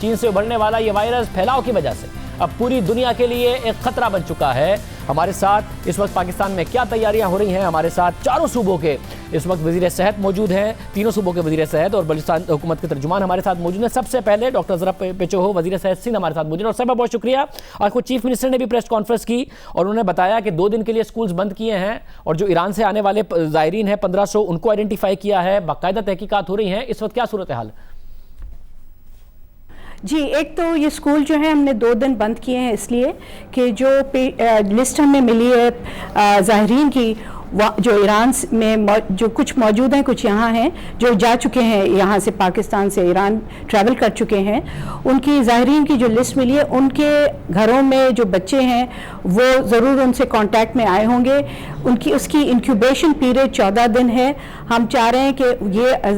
چین سے ابھرنے والا یہ وائرس پھیلاؤ کی وجہ سے اب پوری دنیا کے لیے ایک خطرہ بن چکا ہے۔ ہمارے ساتھ اس وقت پاکستان میں کیا تیاریاں ہو رہی ہیں، ہمارے ساتھ چاروں صوبوں کے اس وقت وزیر صحت موجود ہیں، تینوں صوبوں کے وزیر صحت اور بلوچستان حکومت کے ترجمان ہمارے ساتھ موجود ہیں۔ سب سے پہلے ڈاکٹر اظہر پیچوہو وزیر صحت سندھ ہمارے ساتھ موجود ہیں، اور صاحبہ بہت شکریہ۔ آج کو چیف منسٹر نے بھی پریس کانفرنس کی اور انہوں نے بتایا کہ 2 دن کے لیے سکولز بند کیے ہیں، اور جو ایران سے آنے والے زائرین ہیں 1500 ان کو آئیڈینٹیفائی کیا ہے، باقاعدہ تحقیقات ہو رہی ہیں۔ اس وقت کیا صورتحال؟ جی، ایک تو یہ سکول جو ہے ہم نے 2 دن بند کیے ہیں اس لیے کہ جو لسٹ ہمیں ملی ہے زائرین کی، جو ایران میں جو کچھ موجود ہیں، کچھ یہاں ہیں جو جا چکے ہیں، یہاں سے پاکستان سے ایران ٹریول کر چکے ہیں، ان کی زائرین کی جو لسٹ ملی ہے، ان کے گھروں میں جو بچے ہیں وہ ضرور ان سے کانٹیکٹ میں آئے ہوں گے۔ اس کی انکیوبیشن پیریڈ 14 دن ہے۔ ہم چاہ رہے ہیں کہ یہ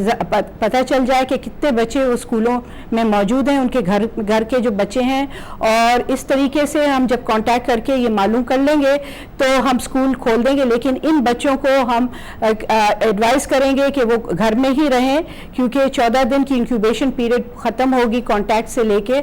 پتہ چل جائے کہ کتنے بچے اس اسکولوں میں موجود ہیں، ان کے گھر کے جو بچے ہیں، اور اس طریقے سے ہم جب کانٹیکٹ کر کے یہ معلوم کر لیں گے تو ہم اسکول کھول دیں گے۔ لیکن ان بچوں کو ہم ایڈوائز کریں گے کہ وہ گھر میں ہی رہیں، کیونکہ 14 دن کی انکیوبیشن پیریڈ ختم ہوگی کانٹیکٹ سے لے کے،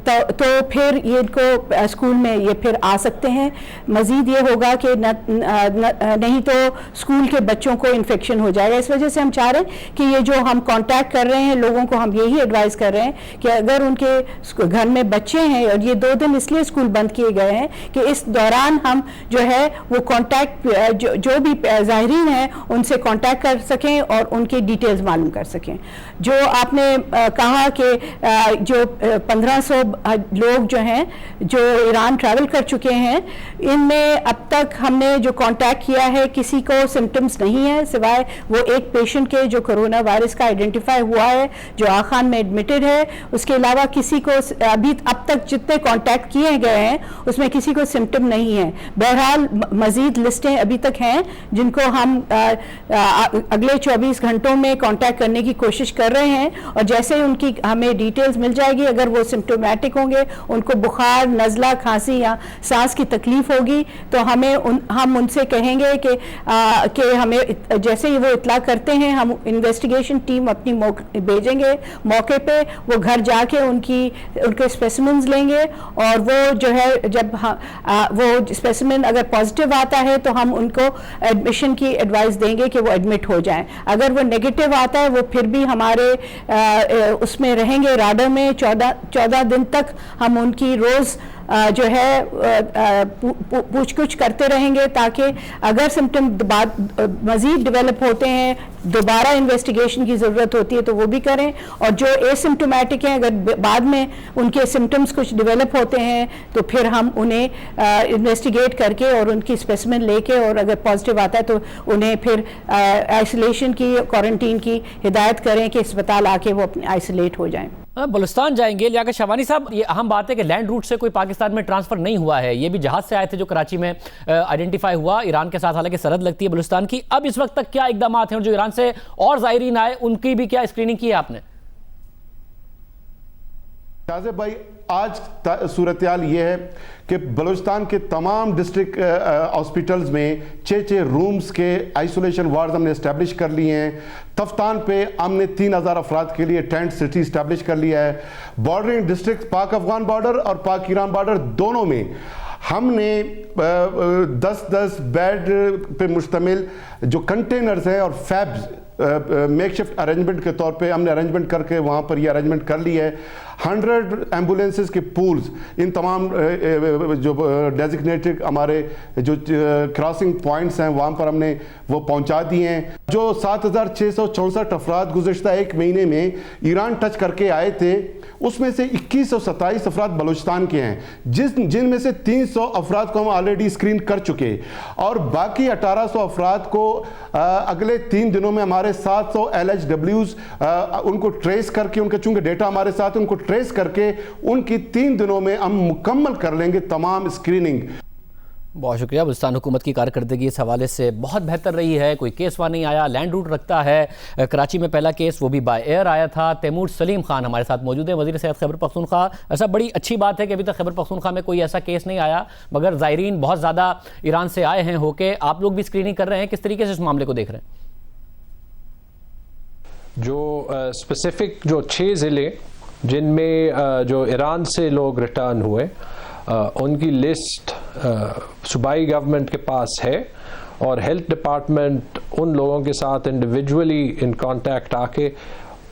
تو پھر یہ ان کو اسکول میں یہ پھر آ سکتے ہیں۔ مزید یہ ہوگا کہ نہیں تو اسکول کے بچوں کو انفیکشن ہو جائے گا۔ اس وجہ سے ہم چاہ رہے ہیں کہ یہ جو ہم کانٹیکٹ کر رہے ہیں لوگوں کو، ہم یہی ایڈوائز کر رہے ہیں کہ اگر ان کے گھر میں بچے ہیں، اور یہ 2 دن اس لیے اسکول بند کیے گئے ہیں کہ اس دوران ہم جو ہے وہ کانٹیکٹ جو بھی زائرین ہیں ان سے کانٹیکٹ کر سکیں اور ان کی ڈیٹیلز معلوم کر سکیں۔ جو آپ نے کہا کہ جو 1500 لوگ جو ہیں جو ایران ٹریول کر چکے ہیں، ان میں اب تک ہم نے جو کانٹیکٹ کیا ہے کسی کو سمٹمز نہیں ہیں، سوائے وہ ایک پیشنٹ کے جو کرونا وائرس کا آئیڈینٹیفائی ہوا ہے جو آخان میں ایڈمٹڈ ہے۔ اس کے علاوہ کسی کو اب تک جتنے کانٹیکٹ کیے گئے ہیں اس میں کسی کو سمٹم نہیں ہے۔ بہرحال مزید لسٹیں ابھی تک ہیں جن کو ہم اگلے 24 گھنٹوں میں کانٹیکٹ کرنے کی کوشش کر رہے ہیں، اور جیسے ان کی ہمیں ڈیٹیلز مل جائے گی، اگر وہ سمپٹومیٹک ہوں گے، ان کو بخار، نزلہ، کھانسی یا سانس کی تکلیف ہوگی، تو ہم ان سے کہیں گے کہ ہمیں جیسے ہی وہ اطلاع کرتے ہیں ہم انویسٹیگیشن ٹیم اپنی بھیجیں گے موقع پہ، وہ گھر جا کے ان کے اسپیسیمنز لیں گے، اور وہ جو ہے جب وہ اسپیسیمن اگر پازیٹیو آتا ہے تو ہم ان کو ایڈمیشن کی ایڈوائز دیں گے کہ وہ ایڈمٹ ہو جائیں۔ اگر وہ نیگیٹو آتا ہے وہ پھر بھی ہمارے اس میں رہیں گے راڈر میں 14 دن تک، ہم ان کی روز جو ہے پوچھ گچھ کرتے رہیں گے، تاکہ اگر سمٹم مزید ڈیولپ ہوتے ہیں، دوبارہ انویسٹیگیشن کی ضرورت ہوتی ہے تو وہ بھی کریں، اور جو اے سمٹومیٹک ہیں اگر بعد میں ان کے سمٹمز کچھ ڈیولپ ہوتے ہیں تو پھر ہم انہیں انویسٹیگیٹ کر کے اور ان کی اسپیسیمن لے کے، اور اگر پازیٹیو آتا ہے تو انہیں پھر آئسولیشن کی، کوارنٹین کی ہدایت کریں کہ اسپتال آ کے وہ اپنے آئسولیٹ ہو جائیں۔ بلوچستان جائیں گے لیاقت شہوانی صاحب، یہ اہم بات ہے کہ لینڈ روٹ سے کوئی پاکستان میں ٹرانسفر نہیں ہوا ہے، یہ بھی جہاز سے آئے تھے جو کراچی میں آئیڈینٹیفائی ہوا، ایران کے ساتھ حالانکہ سرحد لگتی ہے بلوچستان کی۔ اب اس وقت تک کیا اقدامات ہیں، اور جو ایران سے اور زائرین آئے ان کی بھی کیا اسکریننگ کی ہے آپ نے؟ شاہزیب بھائی، آج صورتحال یہ ہے کہ بلوچستان کے تمام ڈسٹرکٹ ہاسپٹلز میں 6 رومز کے آئسولیشن وارڈز ہم نے اسٹیبلش کر لیے ہیں۔ تفتان پہ ہم نے 3000 افراد کے لیے ٹینٹ سٹی اسٹیبلش کر لیا ہے۔ بارڈرنگ ڈسٹرکٹ پاک افغان بارڈر اور پاک ایران بارڈر دونوں میں ہم نے 10 بیڈ پہ مشتمل جو کنٹینرز ہیں اور فیبز میک شفٹ ارینجمنٹ کے طور پہ ہم نے ارینجمنٹ کر کے وہاں پر یہ ارینجمنٹ کر لی ہے۔ 100 ایمبولینسز کے پولز ان تمام جو ڈیزگنیٹڈ ہمارے جو کراسنگ پوائنٹس ہیں وہاں پر ہم نے وہ پہنچا دیے ہیں۔ جو 7664 افراد گزشتہ 1 مہینے میں ایران ٹچ کر کے آئے تھے، اس میں سے 2127 افراد بلوچستان کے ہیں، جن میں سے 300 افراد کو ہم آلریڈی اسکرین کر چکے، اور باقی 1800 افراد کو اگلے 3 دنوں میں ہمارے 700 LHWs ان کو ٹریس کر کے، ان کا چونکہ ڈیٹا ہمارے ساتھ ہے، ان کو ٹریس کر کے ان کی 3 دنوں میں ہم مکمل کر لیں گے تمام اسکریننگ۔ بہت شکریہ۔ بلوچستان حکومت کی کارکردگی اس حوالے سے بہت بہتر رہی ہے، کوئی کیس وہاں نہیں آیا، لینڈ روٹ رکھتا ہے۔ کراچی میں پہلا کیس وہ بھی بائی ایئر آیا تھا۔ تیمور سلیم خان ہمارے ساتھ موجود ہیں، وزیر صحت خیبر پختونخوا۔ ایسا بڑی اچھی بات ہے کہ ابھی تک خیبر پختونخوا میں کوئی ایسا کیس نہیں آیا، مگر زائرین بہت زیادہ ایران سے آئے ہیں ہو کے، آپ لوگ بھی اسکریننگ کر رہے ہیں، کس طریقے سے اس معاملے کو دیکھ رہے ہیں؟ جو اسپیسیفک جو 6 ضلع جن میں جو ایران سے لوگ ریٹرن ہوئے ان کی لسٹ صوبائی گورنمنٹ کے پاس ہے، اور ہیلتھ ڈپارٹمنٹ ان لوگوں کے ساتھ انڈیویجولی ان کانٹیکٹ آ کے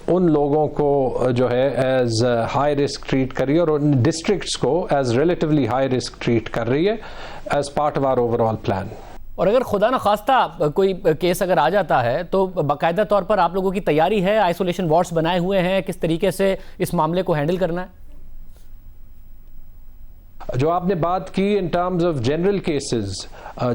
ان لوگوں کو جو ہے ایز ہائی رسک ٹریٹ کر رہی ہے، اور ان ڈسٹرکٹس کو as relatively high risk treat کر رہی ہے as part of our overall plan. اور اگر خدا نخواستہ کوئی کیس اگر آ جاتا ہے تو باقاعدہ طور پر آپ لوگوں کی تیاری ہے، آئسولیشن وارڈز بنائے ہوئے ہیں، کس طریقے سے اس معاملے کو ہینڈل کرنا ہے؟ جو آپ نے بات کی in terms of general cases,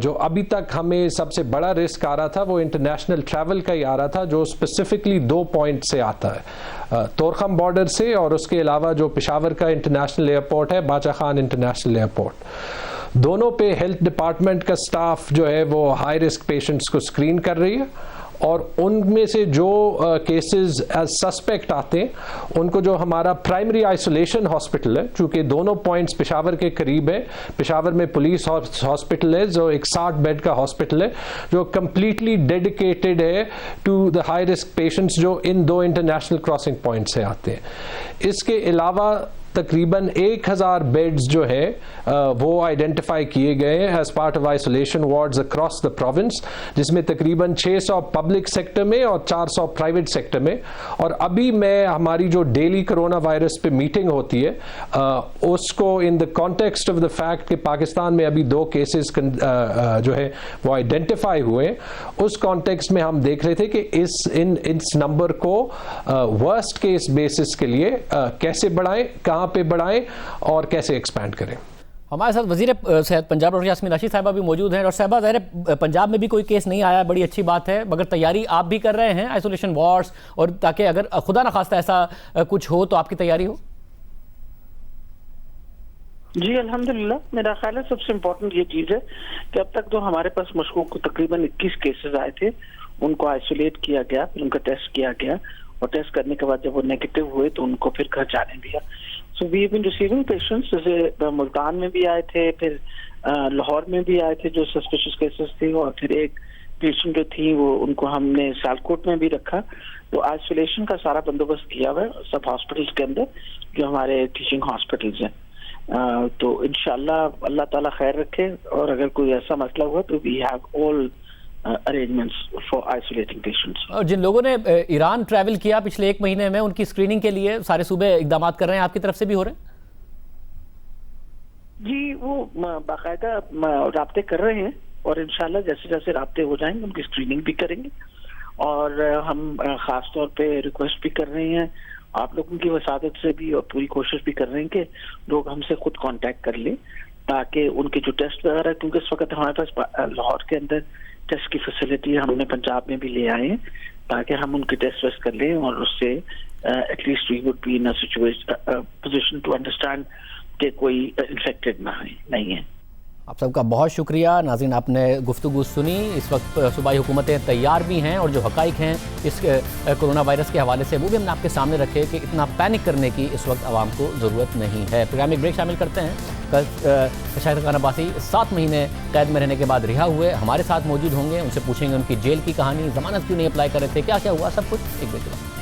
جو ابھی تک ہمیں سب سے بڑا رسک آ رہا تھا وہ انٹرنیشنل ٹریول کا ہی آ رہا تھا، جو اسپیسیفکلی 2 پوائنٹ سے آتا ہے، طورخم بارڈر سے، اور اس کے علاوہ جو پشاور کا انٹرنیشنل ایئرپورٹ ہے، باچا خان انٹرنیشنل ایئرپورٹ، دونوں پہ ہیلتھ ڈپارٹمنٹ کا سٹاف جو ہے وہ ہائی رسک پیشنٹس کو اسکرین کر رہی ہے، اور ان میں سے جو کیسز ایز سسپیکٹ آتے ہیں ان کو جو ہمارا پرائمری آئسولیشن ہاسپٹل ہے، چونکہ دونوں پوائنٹس پشاور کے قریب ہے، پشاور میں پولیس ہاسپٹل ہے جو ایک 60 بیڈ کا ہاسپٹل ہے جو کمپلیٹلی ڈیڈیکیٹڈ ہے to the high risk patients جو ان 2 انٹرنیشنل کراسنگ پوائنٹ سے آتے ہیں۔ اس کے علاوہ تقریباً 1000 بیڈز جو ہے وہ آئیڈینٹیفائی کیے گئے ہیں as part of isolation wards across the province, جس میں تقریباً 600 پبلک سیکٹر میں اور 400 پرائیویٹ سیکٹر میں۔ اور ابھی میں ہماری جو ڈیلی کرونا وائرس پہ میٹنگ ہوتی ہے اس کو in the context of the fact کہ پاکستان میں ابھی 2 کیسز جو ہے وہ آئیڈینٹیفائی ہوئے ہیں، اس کانٹیکسٹ میں ہم دیکھ رہے تھے کہ اس نمبر کو ورسٹ کیس بیسس کے لیے کیسے بڑھائیں، کہاں پہ بڑھائیں اور کیسے ایکسپینڈ کریں۔ ہمارے ساتھ وزیر صحت پنجاب ڈاکٹر یاسمین راشد صاحبہ بھی موجود ہیں۔ ڈاکٹر صاحبہ، ظاہر پنجاب میں بھی کوئی کیس نہیں آیا، بڑی اچھی بات ہے، مگر تیاری آپ بھی کر رہے ہیں آئسولیشن وارڈز، اور تاکہ اگر خدا نخواستہ ایسا کچھ ہو تو آپ کی تیاری ہو؟ جی الحمدللہ، میرا خیال ہے سب سے امپورٹنٹ یہ چیز ہے کہ اب تک جو ہمارے پاس مشکوک تقریباً 21 کیسز آئے تھے ان کو آئسولیٹ کیا گیا، پھر ان کا ٹیسٹ کیا گیا، اور ٹیسٹ کرنے کے بعد جب وہ نیگیٹو ہوئے تو ان کو پھر گھر جانے دیا۔ So we have been receiving patients, جیسے ملتان میں بھی آئے تھے، پھر لاہور میں بھی آئے تھے جو سسپیشس کیسز تھے، اور پھر ایک پیشنٹ جو تھی وہ ان کو ہم نے سیالکوٹ میں بھی رکھا۔ تو آئسولیشن کا سارا بندوبست کیا ہوا ہے سب ہاسپٹلس کے اندر جو ہمارے ٹیچنگ ہاسپٹلس ہیں۔ تو انشاءاللہ اللہ تعالیٰ خیر رکھے، اور اگر کوئی ایسا مسئلہ ہوا تو we have all arrangements for isolating patients۔ اور جن لوگوں نے ایران ٹریول کیا پچھلے 1 مہینے میں، ان کی اسکریننگ کے لیے سارے صوبے اقدامات کر رہے ہیں، آپ کی طرف سے بھی ہو رہے ہیں؟ جی وہ باقاعدہ رابطے کر رہے ہیں، اور انشاءاللہ جیسے جیسے رابطے ہو جائیں گے ان کی اسکریننگ بھی کریں گے، اور ہم خاص طور پہ ریکویسٹ بھی کر رہے ہیں آپ لوگوں کی وسادت سے بھی، اور پوری کوشش بھی کر رہے ہیں کہ لوگ ہم سے خود کانٹیکٹ کر لیں تاکہ ان کے جو ٹیسٹ وغیرہ، کیونکہ اس وقت ہمارے پاس لاہور کے اندر ٹیسٹ کی فیسلٹی ہم نے پنجاب میں بھی لے آئے ہیں تاکہ ہم ان کے ٹیسٹ ویسٹ کر لیں، اور اس سے at least we would be in position to understand کہ کوئی انفیکٹڈ نہیں ہے۔ آپ سب کا بہت شکریہ۔ ناظرین، آپ نے گفتگو سنی۔ اس وقت صوبائی حکومتیں تیار بھی ہیں، اور جو حقائق ہیں اس کرونا وائرس کے حوالے سے وہ بھی ہم نے آپ کے سامنے رکھے کہ اتنا پینک کرنے کی اس وقت عوام کو ضرورت نہیں ہے۔ پروگرام ایک بریک شامل کرتے ہیں۔ کل شاہد خان عباسی 7 مہینے قید میں رہنے کے بعد رہا ہوئے ہمارے ساتھ موجود ہوں گے، ان سے پوچھیں گے ان کی جیل کی کہانی، ضمانت کیوں نہیں اپلائی کر رہے تھے، کیا کیا ہوا، سب کچھ ایک بریک کے بعد۔